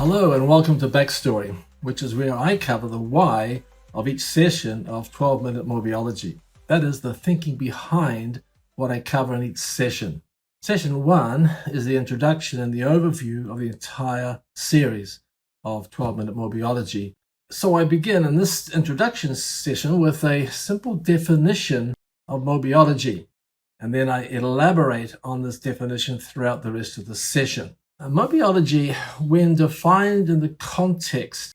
Hello and welcome to Backstory, which is where I cover the why of each session of 12-minute Mobiology. That is the thinking behind what I cover in each session. Session 1 is the introduction and the overview of the entire series of 12-minute Mobiology. So I begin in this introduction session with a simple definition of Mobiology, and then I elaborate on this definition throughout the rest of the session. Mobiology, when defined in the context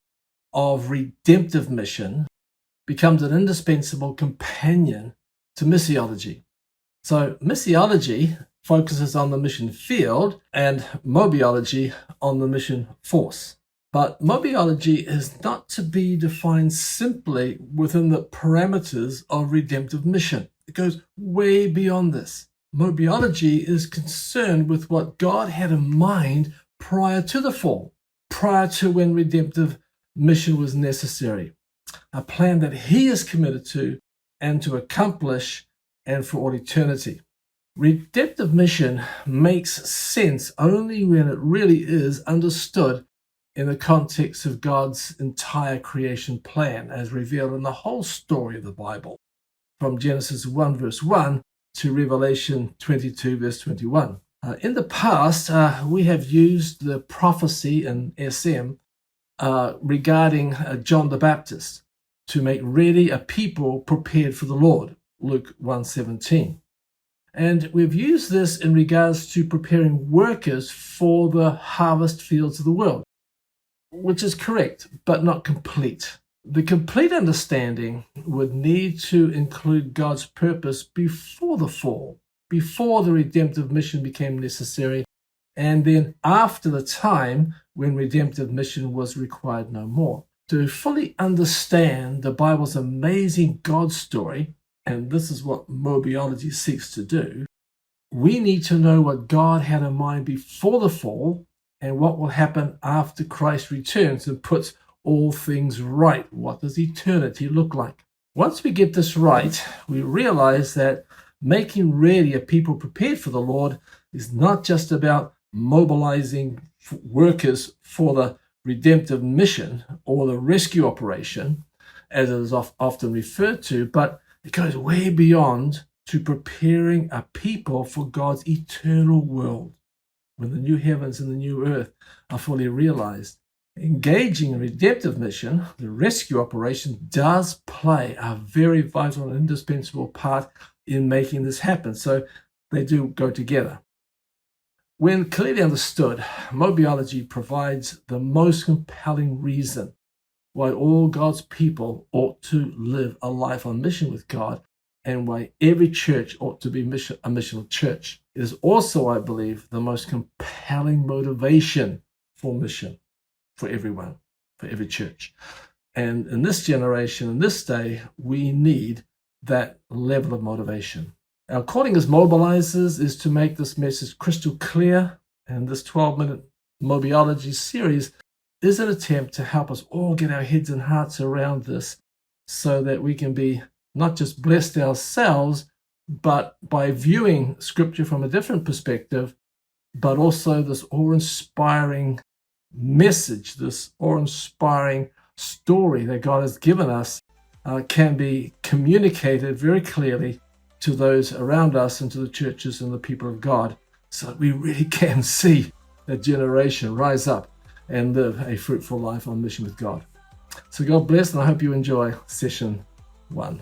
of redemptive mission, becomes an indispensable companion to missiology. So missiology focuses on the mission field and mobiology on the mission force. But mobiology is not to be defined simply within the parameters of redemptive mission. It goes way beyond this. Mobiology is concerned with what God had in mind prior to the fall, prior to when redemptive mission was necessary. A plan that He is committed to and to accomplish and for all eternity. Redemptive mission makes sense only when it really is understood in the context of God's entire creation plan as revealed in the whole story of the Bible, from Genesis 1 verse 1 to Revelation 22 verse 21. In the past, we have used the prophecy in SM regarding John the Baptist to make ready a people prepared for the Lord, Luke 1:17. And we've used this in regards to preparing workers for the harvest fields of the world, which is correct, but not complete. The complete understanding would need to include God's purpose before the fall, before the redemptive mission became necessary, and then after the time when redemptive mission was required no more. To fully understand the Bible's amazing God story, and this is what Mobiology seeks to do, we need to know what God had in mind before the fall and what will happen after Christ returns and puts all things right. What does eternity look like? Once we get this right, we realize that making ready a people prepared for the Lord is not just about mobilizing workers for the redemptive mission or the rescue operation, as it is often referred to, but it goes way beyond to preparing a people for God's eternal world when the new heavens and the new earth are fully realized. Engaging in redemptive mission, the rescue operation, does play a very vital and indispensable part in making this happen. So they do go together. When clearly understood, Mobiology provides the most compelling reason why all God's people ought to live a life on mission with God and why every church ought to be a missional church. It is also, I believe, the most compelling motivation for mission. For everyone, for every church. And in this generation, in this day, we need that level of motivation. Our calling as mobilizers is to make this message crystal clear, and this 12-minute Mobiology series is an attempt to help us all get our heads and hearts around this so that we can be not just blessed ourselves, but by viewing Scripture from a different perspective, but also this awe-inspiring message, this awe-inspiring story that God has given us can be communicated very clearly to those around us and to the churches and the people of God, so that we really can see that generation rise up and live a fruitful life on mission with God. So God bless, and I hope you enjoy session 1.